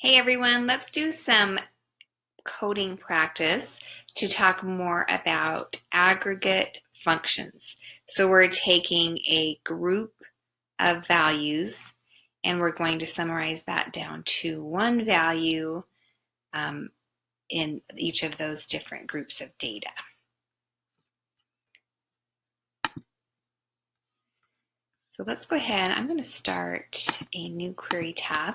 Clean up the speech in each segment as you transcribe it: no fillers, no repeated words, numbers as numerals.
Hey everyone, let's do some coding practice to talk more about aggregate functions. So we're taking a group of values and we're going to summarize that down to one value in each of those different groups of data. So let's go ahead. I'm going to start a new query tab.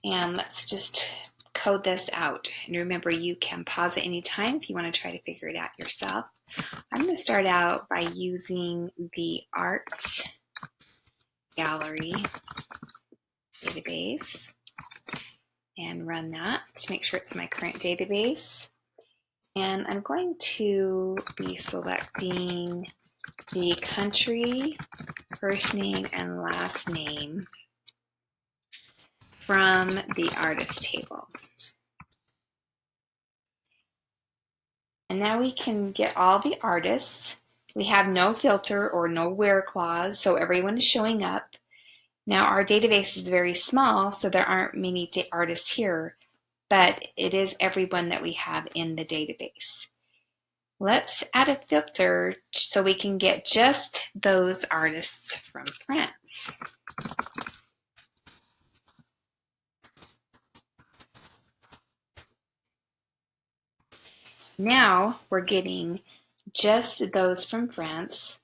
And let's just code this out. And remember, you can pause at any time if you want to try to figure it out yourself. I'm going to start out by using the art gallery database and run that to make sure it's my current database. And I'm going to be selecting the country, first name, and last name from the artist table. And now we can get all the artists. We have no filter or no where clause, so everyone is showing up. Now our database is very small, so there aren't many artists here, but it is everyone that we have in the database. Let's add a filter so we can get just those artists from France. Now we're getting just those from France.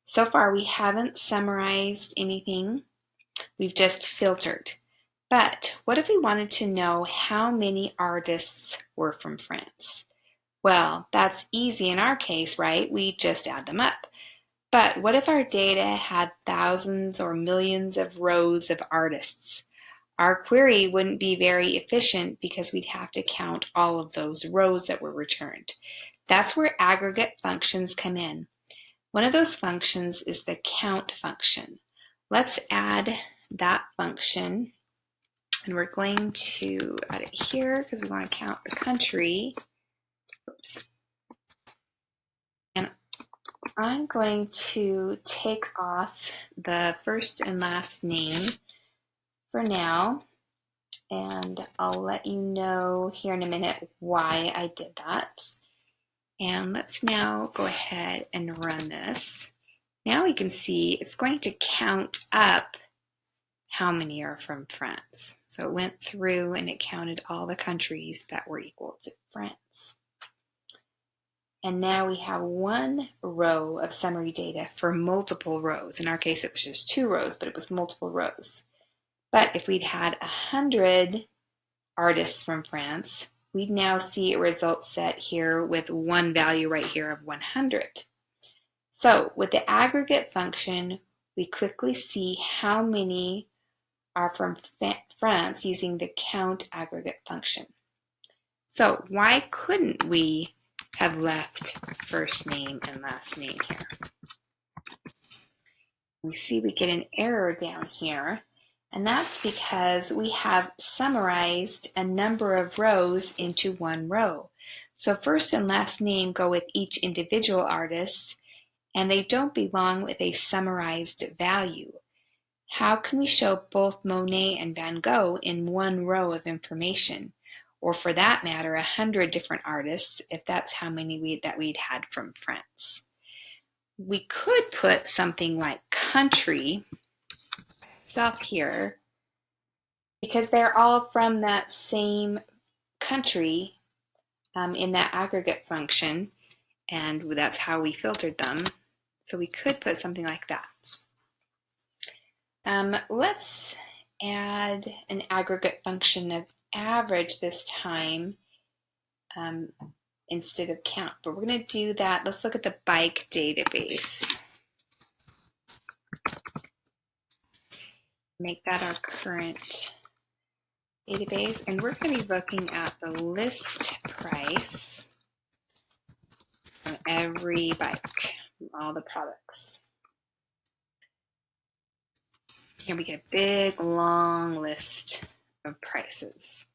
So far we haven't summarized anything. We've just filtered. But what if we wanted to know how many artists were from France? Well, that's easy in our case, right? We just add them up. But what if our data had thousands or millions of rows of artists? Our query wouldn't be very efficient because we'd have to count all of those rows that were returned. That's where aggregate functions come in. One of those functions is the count function. Let's add that function, and we're going to add it here because we want to count the country. Oops. And I'm going to take off the first and last name for now, and I'll let you know here in a minute why I did that. And let's now go ahead and run this. Now we can see it's going to count up how many are from France. So it went through and it counted all the countries that were equal to France. And now we have one row of summary data for multiple rows. In our case, it was just 2 rows, but it was multiple rows. But if we'd had 100 artists from France, we'd now see a result set here with one value right here of 100. So with the aggregate function, we quickly see how many are from France using the count aggregate function. So why couldn't we have left first name and last name here? We see we get an error down here, and that's because we have summarized a number of rows into one row. So first and last name go with each individual artist, and they don't belong with a summarized value. How can we show both Monet and Van Gogh in one row of information? Or for that matter, 100 different artists, if that's how many we'd had from France. We could put something like country itself here, because they're all from that same country in that aggregate function, and that's how we filtered them. So we could put something like that. Let's add an aggregate function of average this time instead of count, but we're going to do that. Let's look at the bike database. Make that our current database, and we're going to be looking at the list price on every bike, all the products. Here we get a big, long list of prices.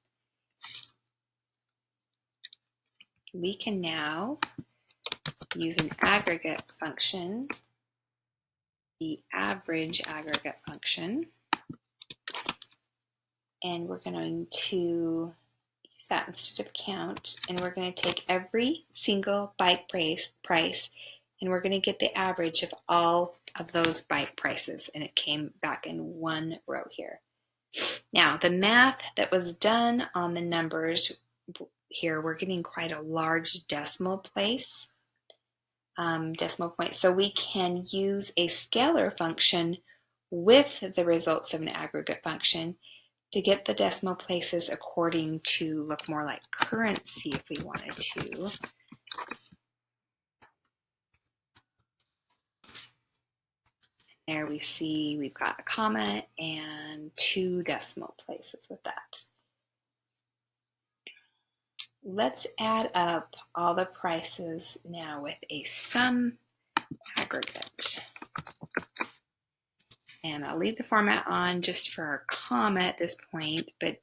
We can now use an aggregate function, the average aggregate function, and we're going to use that instead of count, and we're going to take every single bike price and we're going to get the average of all of those bike prices, and it came back in one row here. Now, the math that was done on the numbers here, we're getting quite a large decimal point. So we can use a scalar function with the results of an aggregate function to get the decimal places according to look more like currency if we wanted to. There we see we've got a comma and 2 decimal places with that. Let's add up all the prices now with a sum aggregate. And I'll leave the format on just for our comma at this point, but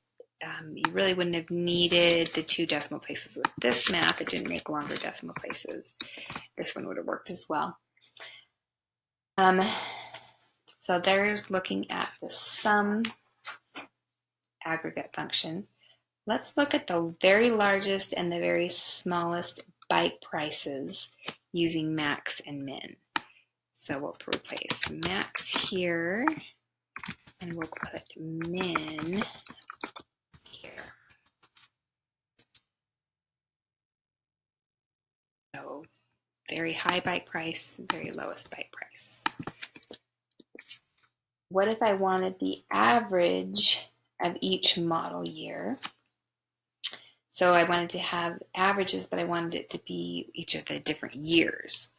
you really wouldn't have needed the 2 decimal places with this math. It didn't make longer decimal places. This one would have worked as well. So there's looking at the sum aggregate function. Let's look at the very largest and the very smallest bike prices using max and min. So we'll replace max here, and we'll put min here. So very high bike price, very lowest bike price. What if I wanted the average of each model year? So I wanted to have averages, but I wanted it to be each of the different years.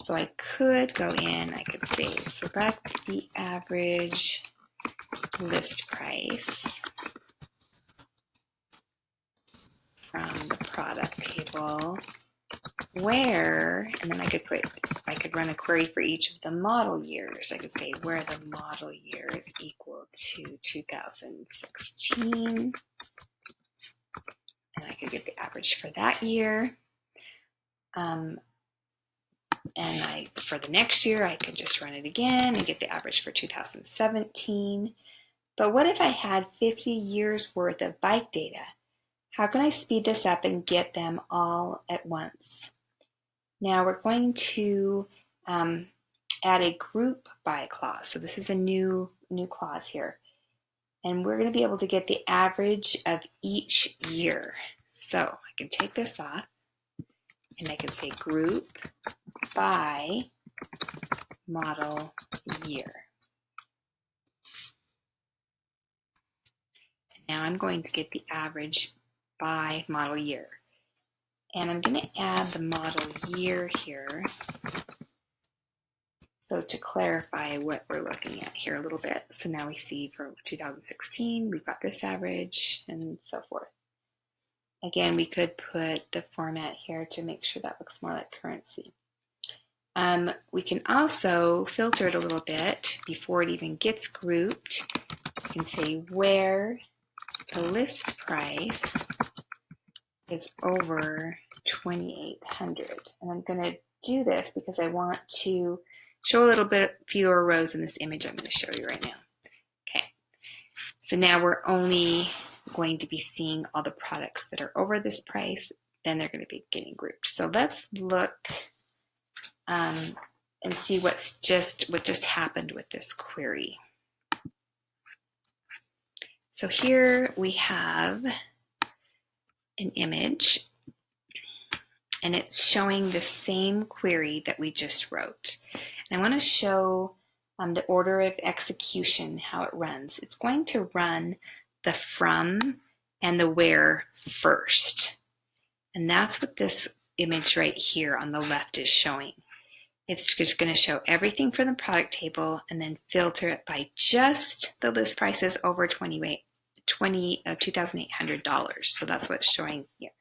So I could go in, I could say select the average list price from the product table where, and then I could run a query for each of the model years. I could say where the model year is equal to 2016. And I could get the average for that year. And for the next year, I could just run it again and get the average for 2017. But what if I had 50 years worth of bike data? How can I speed this up and get them all at once? Now we're going to add a group by clause. So this is a new clause here. And we're going to be able to get the average of each year. So I can take this off and I can say group by model year. Now I'm going to get the average by model year. And I'm going to add the model year here. So to clarify what we're looking at here a little bit. So now we see for 2016, we've got this average and so forth. Again, we could put the format here to make sure that looks more like currency. We can also filter it a little bit before it even gets grouped. We can say where the list price is over 2,800. And I'm going to do this because I want to show a little bit fewer rows in this image I'm going to show you right now. Okay, so now we're only going to be seeing all the products that are over this price, then they're going to be getting grouped. So let's look and see what just happened with this query. So here we have an image, and it's showing the same query that we just wrote. And I want to show the order of execution, how it runs. It's going to run the from and the where first. And that's what this image right here on the left is showing. It's just going to show everything from the product table and then filter it by just the list prices over $2,800. So that's what it's showing here.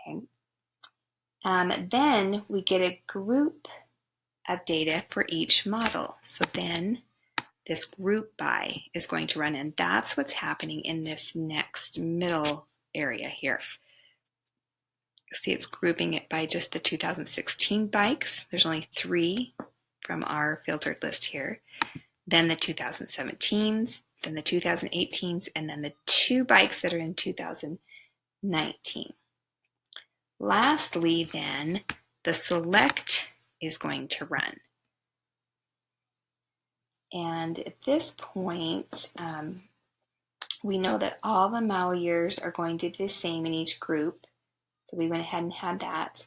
Okay. Then we get a group of data for each model. So then this group by is going to run, and that's what's happening in this next middle area here. See, it's grouping it by just the 2016 bikes. There's only 3 from our filtered list here. Then the 2017s, then the 2018s, and then the 2 bikes that are in 2019. Lastly, then, the select is going to run. And at this point, we know that all the model years are going to be the same in each group. So we went ahead and had that.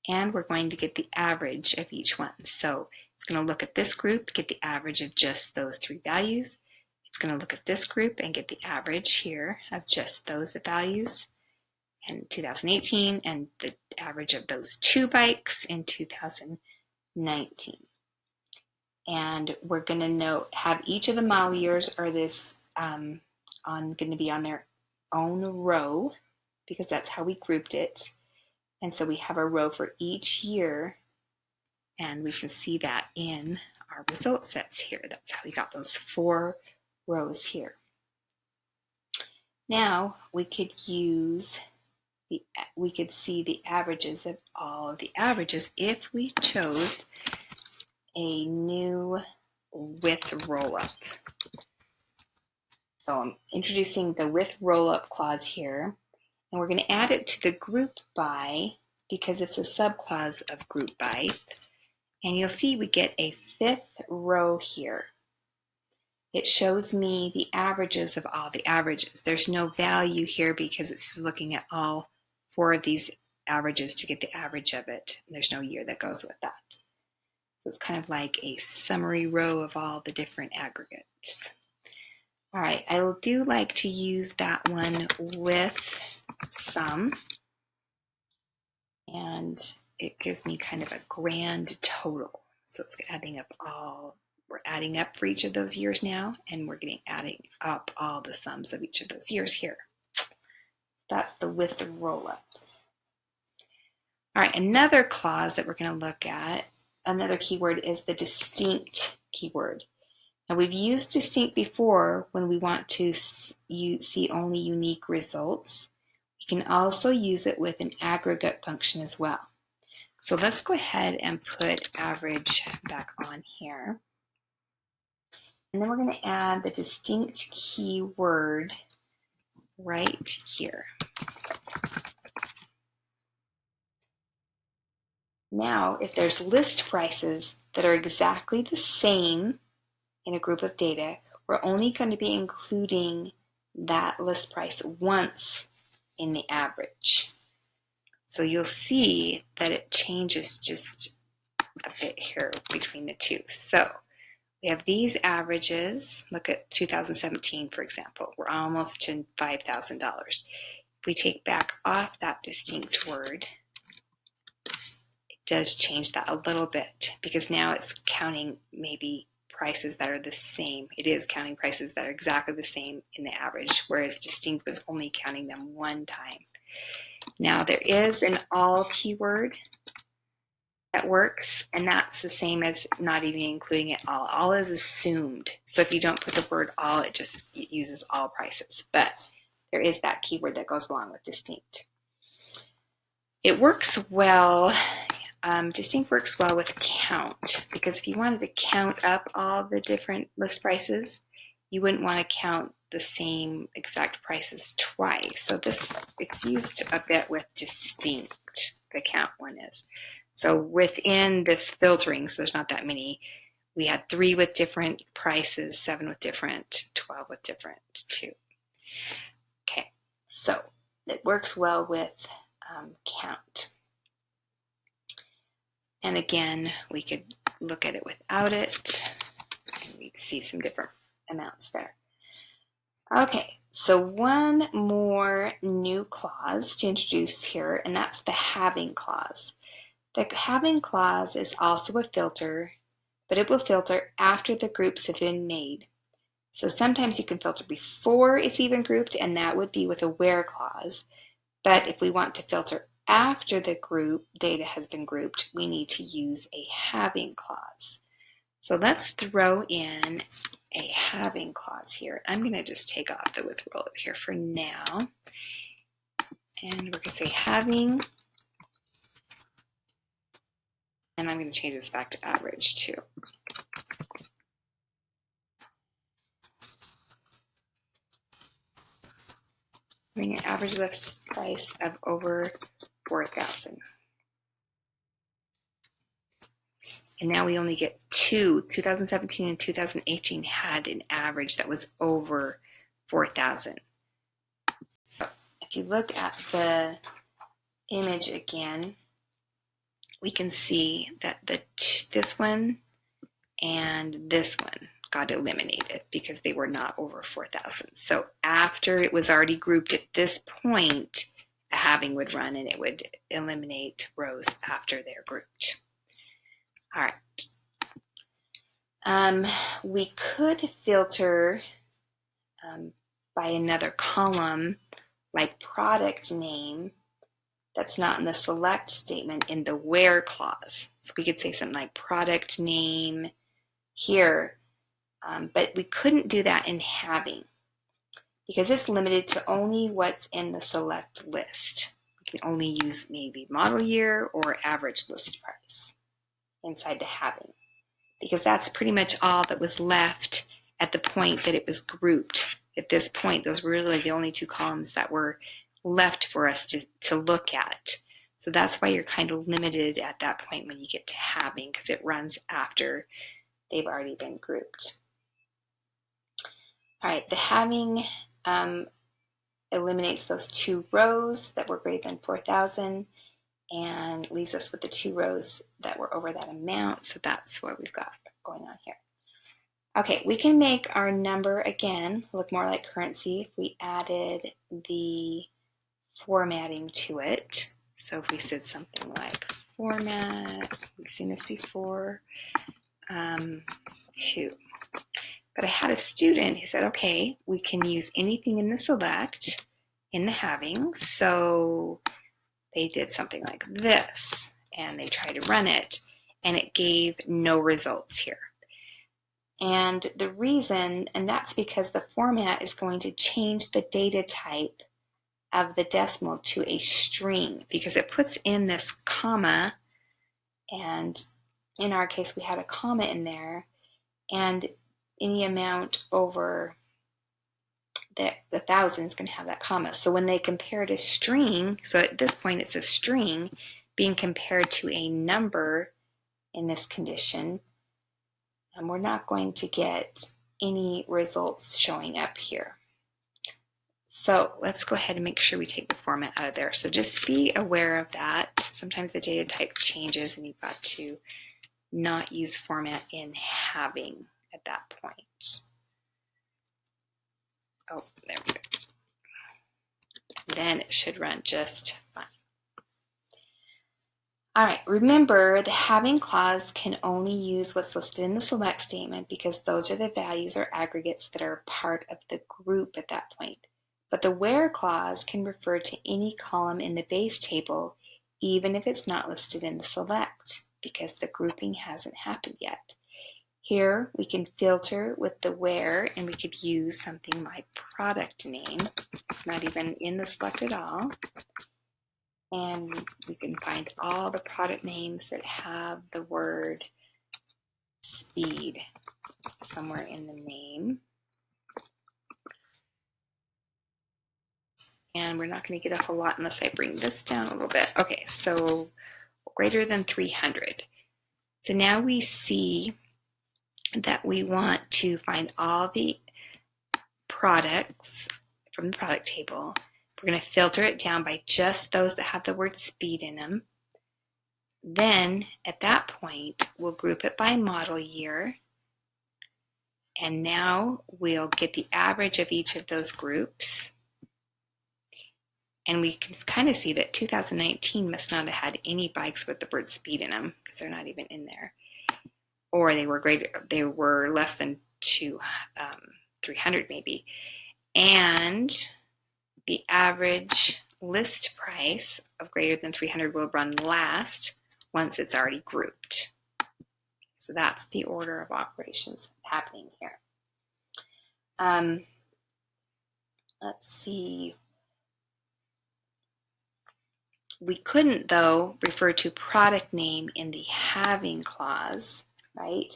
And we're going to get the average of each one. So it's going to look at this group, get the average of just those 3 values. It's going to look at this group and get the average here of just those values in 2018 and the average of those 2 bikes in 2019. And we're going to have each of the model years are this going to be on their own row because that's how we grouped it. And so we have a row for each year, and we can see that in our result sets here. That's how we got those 4 rows here. Now we could see the averages of all of the averages if we chose a new with rollup. So I'm introducing the with rollup clause here. And we're going to add it to the group by because it's a subclause of group by. And you'll see we get a 5th row here. It shows me the averages of all the averages. There's no value here because it's looking at all 4 of these averages to get the average of it. And there's no year that goes with that. So it's kind of like a summary row of all the different aggregates. All right, I do like to use that one with sum, and it gives me kind of a grand total. So it's adding up we're adding up for each of those years now, and we're adding up all the sums of each of those years here. That's the with the rollup. All right, another clause that we're going to look at, another keyword is the distinct keyword. Now we've used distinct before when we want to see only unique results. We can also use it with an aggregate function as well. So let's go ahead and put average back on here. And then we're going to add the distinct keyword right here. Now, if there's list prices that are exactly the same in a group of data, we're only going to be including that list price once in the average. So you'll see that it changes just a bit here between the two. So we have these averages. Look at 2017, for example. We're almost to $5,000. If we take back off that distinct word, it does change that a little bit because now it's counting maybe prices that are the same. It is counting prices that are exactly the same in the average, whereas distinct was only counting them one time. Now there is an all keyword that works, and that's the same as not even including it all. All is assumed. So if you don't put the word all, it uses all prices. But there is that keyword that goes along with distinct. It works well. Distinct works well with count, because if you wanted to count up all the different list prices, you wouldn't want to count the same exact prices twice. So it's used a bit with distinct, the count one is. So within this filtering, so there's not that many, we had 3 with different prices, 7 with different, 12 with different too. Okay, so it works well with count. And again, we could look at it without it. We see some different amounts there. Okay, so one more new clause to introduce here, and that's the having clause. The having clause is also a filter, but it will filter after the groups have been made. So sometimes you can filter before it's even grouped, and that would be with a where clause. But if we want to filter after the group data has been grouped, we need to use a having clause. So let's throw in a having clause here. I'm going to just take off the with rollup here for now. And we're going to say having, and I'm going to change this back to average too. Having an average list price of over 4,000. And now we only get two. 2017 and 2018 had an average that was over 4,000. So if you look at the image again, we can see that this one and this one got eliminated because they were not over 4,000. So after it was already grouped at this point, a halving would run and it would eliminate rows after they're grouped. All right. We could filter by another column, like product name, that's not in the select statement in the where clause. So we could say something like product name here, but we couldn't do that in having because it's limited to only what's in the select list. We can only use maybe model year or average list price inside the having, because that's pretty much all that was left at the point that it was grouped. At this point, those were really the only two columns that were left for us to look at. So that's why you're kind of limited at that point when you get to having, because it runs after they've already been grouped. All right, the having eliminates those two rows that were greater than 4,000 and leaves us with the two rows that were over that amount. So that's what we've got going on here. Okay, we can make our number again look more like currency if we added the formatting to it. So if we said something like format, we've seen this before, 2. But I had a student who said, okay, we can use anything in the select in the having. So they did something like this and they tried to run it and it gave no results here. And the reason, and that's because the format is going to change the data type of the decimal to a string because it puts in this comma, and in our case we had a comma in there, and any amount over the 1,000 is going to have that comma. So when they compared a string, so at this point it's a string being compared to a number in this condition, and we're not going to get any results showing up here. So let's go ahead and make sure we take the format out of there. So just be aware of that. Sometimes the data type changes and you've got to not use format in having at that point. Oh, there we go. Then it should run just fine. All right, remember the having clause can only use what's listed in the select statement because those are the values or aggregates that are part of the group at that point. But the where clause can refer to any column in the base table even if it's not listed in the select because the grouping hasn't happened yet. Here we can filter with the where and we could use something like product name. It's not even in the select at all. And we can find all the product names that have the word speed somewhere in the name. And we're not going to get a whole lot unless I bring this down a little bit. Okay, so greater than 300. So now we see that we want to find all the products from the product table. We're going to filter it down by just those that have the word speed in them. Then at that point, we'll group it by model year. And now we'll get the average of each of those groups. And we can kind of see that 2019 must not have had any bikes with the word speed in them because they're not even in there. Or they were less than 300 maybe. And the average list price of greater than 300 will run last once it's already grouped. So that's the order of operations happening here. Let's see. We couldn't, though, refer to product name in the having clause, right?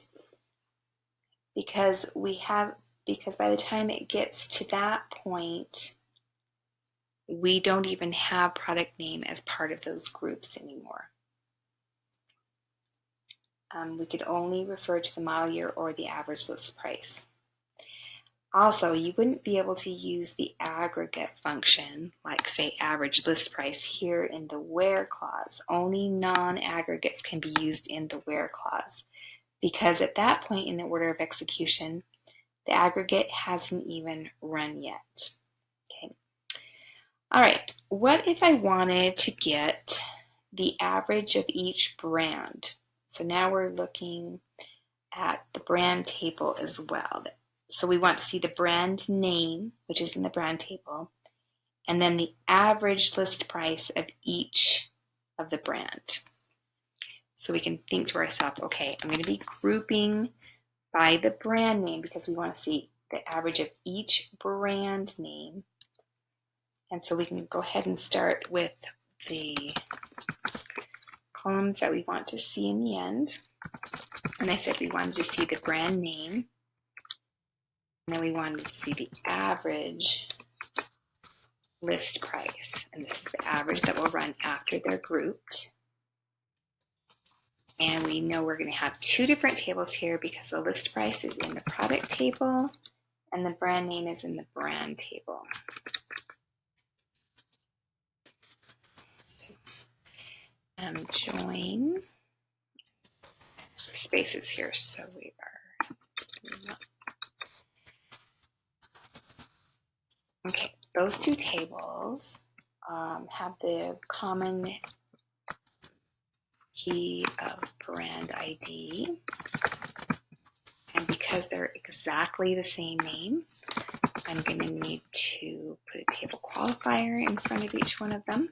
Because by the time it gets to that point, we don't even have product name as part of those groups anymore. We could only refer to the model year or the average list price. Also, you wouldn't be able to use the aggregate function, like say average list price, here in the where clause. Only non-aggregates can be used in the where clause, because at that point in the order of execution, the aggregate hasn't even run yet. Okay. All right, what if I wanted to get the average of each brand? So now we're looking at the brand table as well. So we want to see the brand name, which is in the brand table, and then the average list price of each of the brand. So we can think to ourselves, okay, I'm going to be grouping by the brand name because we want to see the average of each brand name. And so we can go ahead and start with the columns that we want to see in the end. And I said we wanted to see the brand name. And then we wanted to see the average list price. And this is the average that will run after they're grouped. And we know we're going to have two different tables here because the list price is in the product table and the brand name is in the brand table. Join spaces here, so we are okay. Those two tables have the common key of brand ID, and because they're exactly the same name, I'm going to need to put a table qualifier in front of each one of them.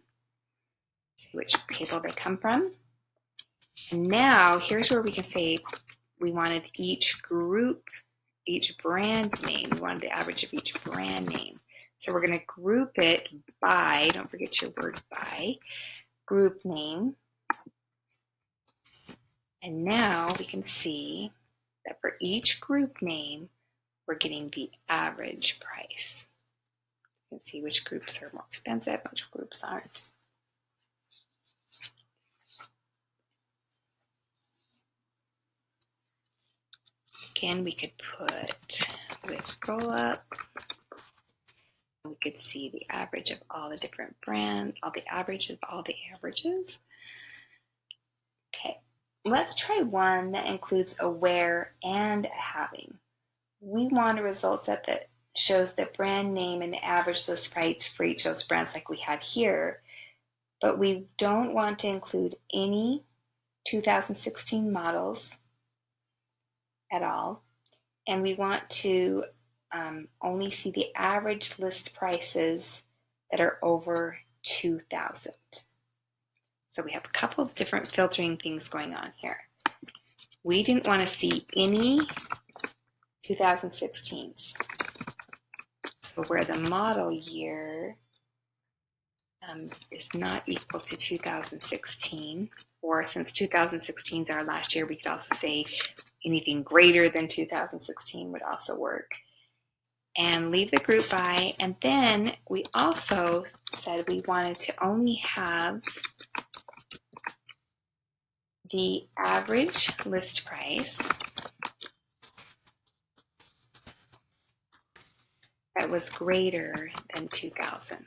See which table they come from. And now here's where we can say we wanted each group, each brand name. We wanted the average of each brand name. So we're going to group it by, don't forget your word by, group name. And now we can see that for each group name, we're getting the average price. You can see which groups are more expensive, which groups aren't. Again, we could put with roll up. We could see the average of all the different brands, all the average of all the averages. Okay, let's try one that includes a where and a having. We want a result set that shows the brand name and the average list price for each of those brands like we have here, but we don't want to include any 2016 models at all, and we want to only see the average list prices that are over 2,000. So we have a couple of different filtering things going on here. We didn't want to see any 2016s. So where the model year is not equal to 2016, or since 2016 is our last year, we could also say anything greater than 2016 would also work. And leave the group by. And then we also said we wanted to only have the average list price that was greater than 2,000.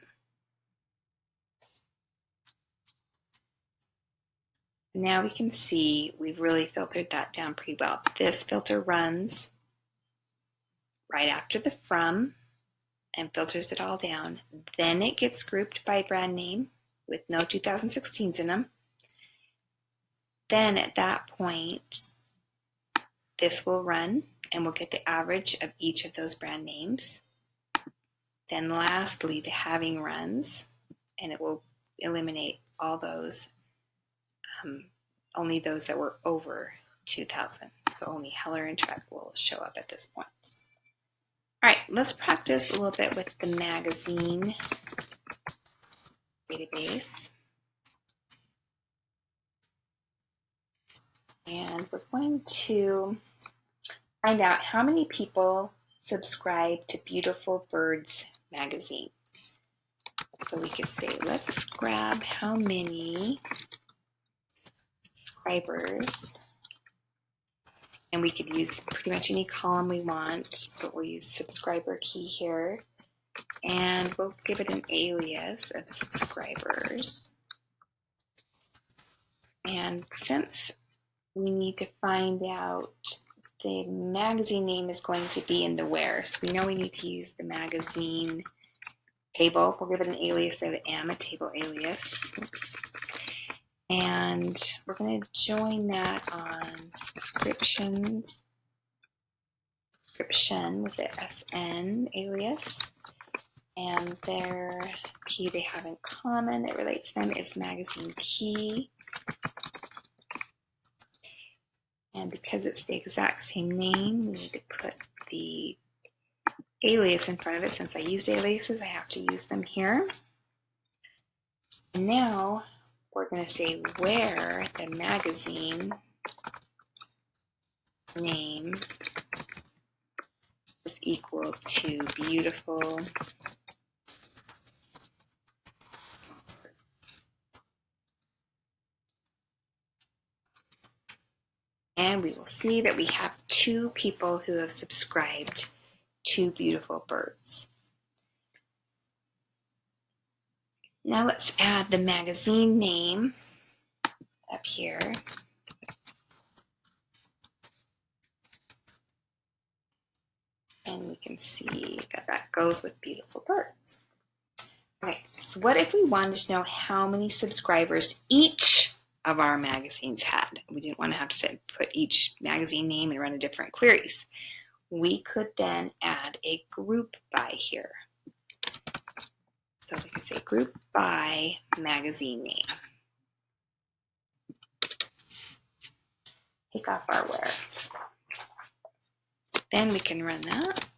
Now we can see we've really filtered that down pretty well. This filter runs right after the from and filters it all down. Then it gets grouped by brand name with no 2016s in them. Then at that point, this will run and we'll get the average of each of those brand names. Then lastly, the having runs and it will eliminate all those, only those that were over 2,000. So only Heller and Trek will show up at this point. All right, let's practice a little bit with the magazine database. And we're going to find out how many people subscribe to Beautiful Birds magazine. So we could say, let's grab how many subscribers, and we could use pretty much any column we want, but we'll use subscriber key here, and we'll give it an alias of subscribers. And since we need to find out the magazine name is going to be in the where, so we know we need to use the magazine table. We'll give it an alias of a table alias. Oops. And we're going to join that on subscription with the SN alias. And their key they have in common that relates them is magazine key. And because it's the exact same name, we need to put the alias in front of it. Since I used aliases, I have to use them here. And now we're going to say where the magazine name is equal to beautiful and we will see that we have 2 people who have subscribed to Beautiful Birds. Now let's add the magazine name up here. And we can see that that goes with Beautiful Birds. Okay, so what if we wanted to know how many subscribers each of our magazines had? We didn't want to have to put each magazine name and run different queries. We could then add a group by here. So we can say group by magazine name. Take off our where. Then we can run that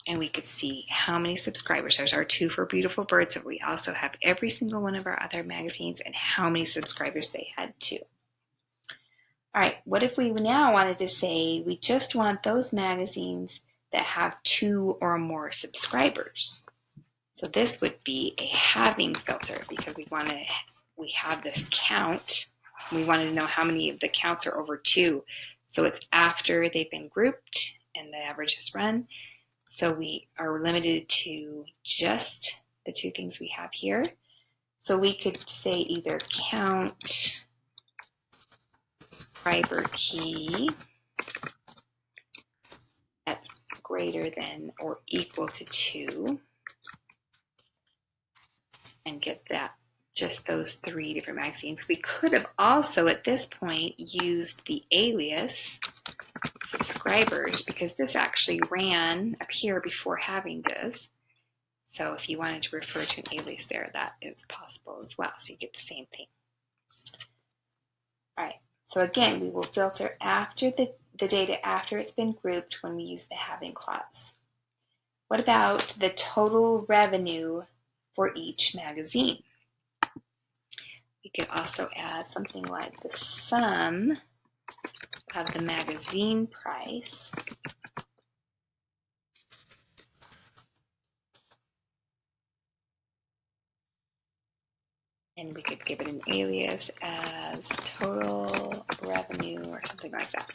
and we could see how many subscribers. There's our 2 for Beautiful Birds, but we also have every single one of our other magazines and how many subscribers they had too. All right, what if we now wanted to say we just want those magazines that have 2 or more subscribers? So this would be a having filter because we have this count. We wanted to know how many of the counts are over 2. So it's after they've been grouped and the average is run. So we are limited to just the 2 things we have here. So we could say either count subscriber key at greater than or equal to 2 and get that just those 3 different magazines. We could have also at this point used the alias subscribers because this actually ran up here before having does. So if you wanted to refer to an alias there, that is possible as well. So you get the same thing. All right. So again, we will filter after the data after it's been grouped when we use the having clause. What about the total revenue for each magazine? We could also add something like the sum of the magazine price and we could give it an alias as total revenue or something like that.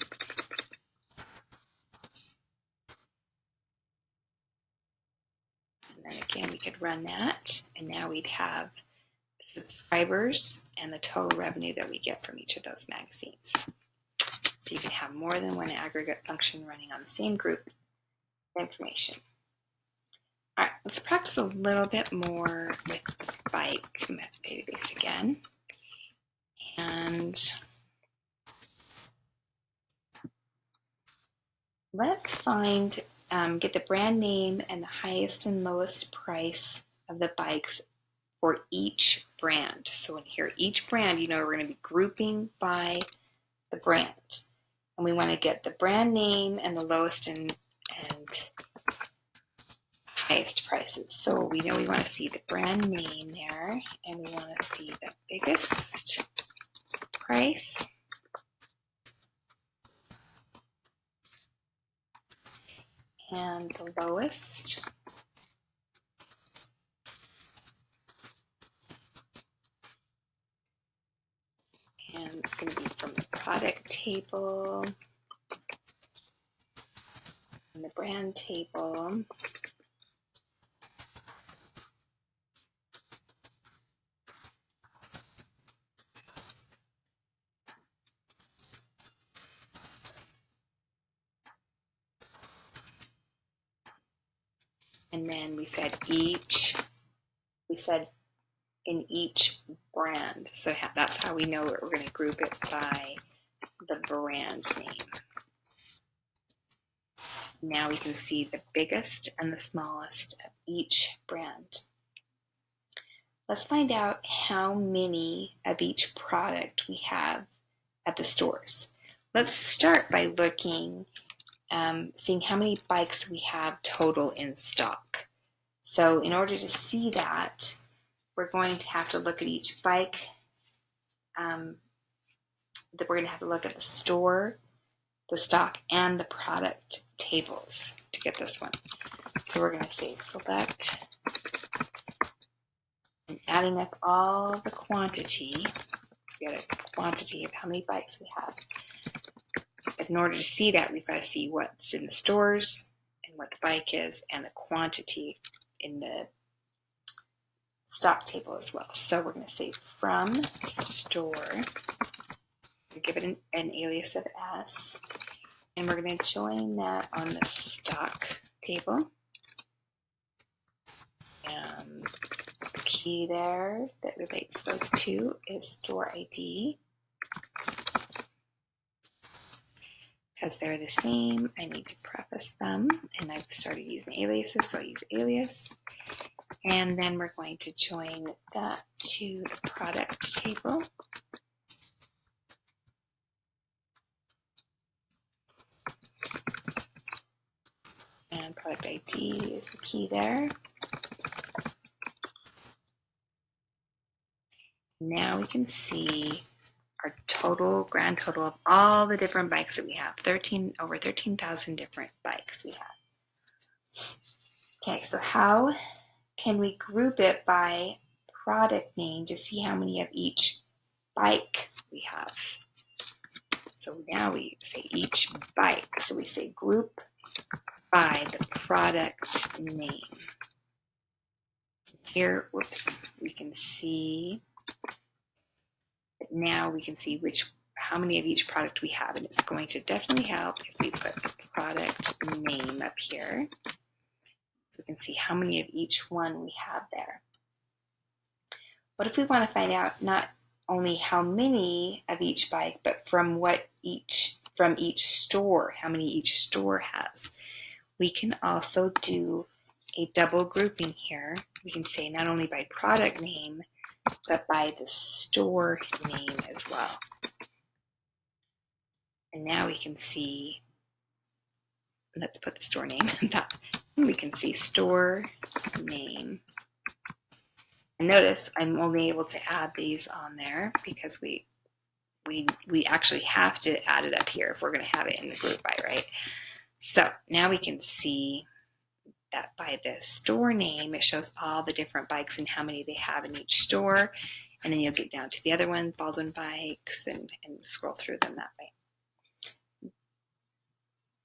And then again, we could run that, and now we'd have the subscribers and the total revenue that we get from each of those magazines. So you can have more than one aggregate function running on the same group of information. All right, let's practice a little bit more with the bike database again. And let's get the brand name and the highest and lowest price of the bikes for each brand. So in here, each brand, we're going to be grouping by the brand. And we want to get the brand name and the lowest and highest prices. So we know we want to see the brand name there, and we want to see the biggest price and the lowest It's going to be from the product table and the brand table. And then we said in each brand. So that's how we know it. We're going to group it by the brand name. Now we can see the biggest and the smallest of each brand. Let's find out how many of each product we have at the stores. Let's start by looking, seeing how many bikes we have total in stock. So in order to see that, we're going to have to look at each bike. That we're going to have to look at the store, the stock, and the product tables to get this one. So we're going to say select, and adding up all the quantity. So we got a quantity of how many bikes we have. In order to see that, we've got to see what's in the stores and what the bike is and the quantity in the stock table as well. So we're going to say from store, give it an alias of S, and we're going to join that on the stock table. And the key there that relates those two is store ID. Because they're the same, I need to preface them, and I've started using aliases, so I'll use alias. And then we're going to join that to the product table. And product ID is the key there. Now we can see our grand total of all the different bikes that we have. Over 13,000 different bikes we have. Okay, so how can we group it by product name to see how many of each bike we have? So now we say each bike. So we say group by the product name. Here, we can see that now we can see how many of each product we have, and it's going to definitely help if we put the product name up here. So we can see how many of each one we have there. What if we want to find out not only how many of each bike, but from each store, how many each store has? We can also do a double grouping here. We can say not only by product name, but by the store name as well. And now we can see, let's put the store name on top. We can see store name. And notice I'm only able to add these on there because we actually have to add it up here if we're going to have it in the group by, right? So now we can see that by the store name, it shows all the different bikes and how many they have in each store. And then you'll get down to the other one, Baldwin bikes, and scroll through them that way.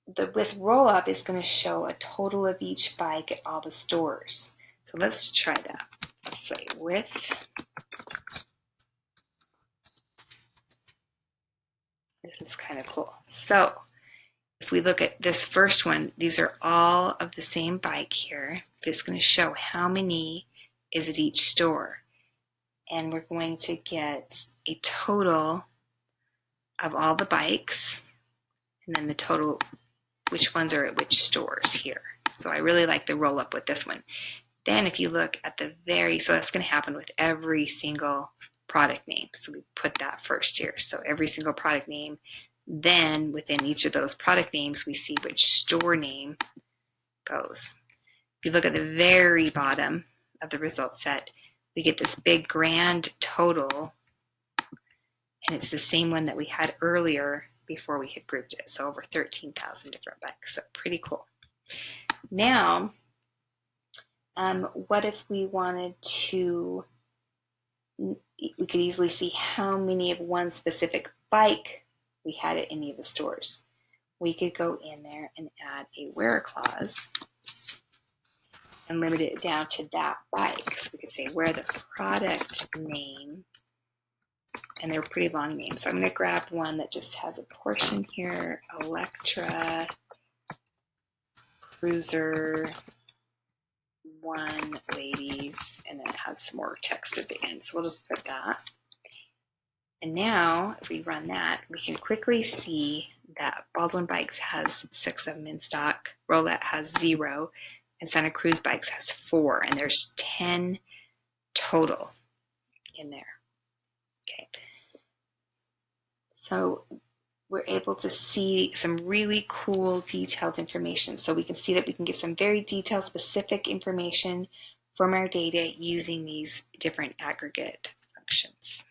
The with roll up is going to show a total of each bike at all the stores. So let's try that. Let's say with this is kind of cool. So if we look at this first one, these are all of the same bike here, but it's going to show how many is at each store. And we're going to get a total of all the bikes, and then the total, which ones are at which stores here. So I really like the roll up with this one. Then if you look at so that's going to happen with every single product name. So we put that first here. So every single product name. Then within each of those product names, we see which store name goes. If you look at the very bottom of the result set, we get this big grand total, and it's the same one that we had earlier before we had grouped it. So over 13,000 different bikes. So pretty cool. Now, what if we wanted to we could easily see how many of one specific bike we had at any of the stores. We could go in there and add a where clause and limit it down to that bike. So we could say where the product name, and they're pretty long names. So I'm going to grab one that just has a portion here, Electra Cruiser 1 ladies, and then it has some more text at the end. So we'll just put that. And now, if we run that, we can quickly see that Baldwin Bikes has 6 of them in stock, Roulette has 0, and Santa Cruz Bikes has 4, and there's 10 total in there. Okay. So we're able to see some really cool detailed information. So we can see that we can get some very detailed, specific information from our data using these different aggregate functions.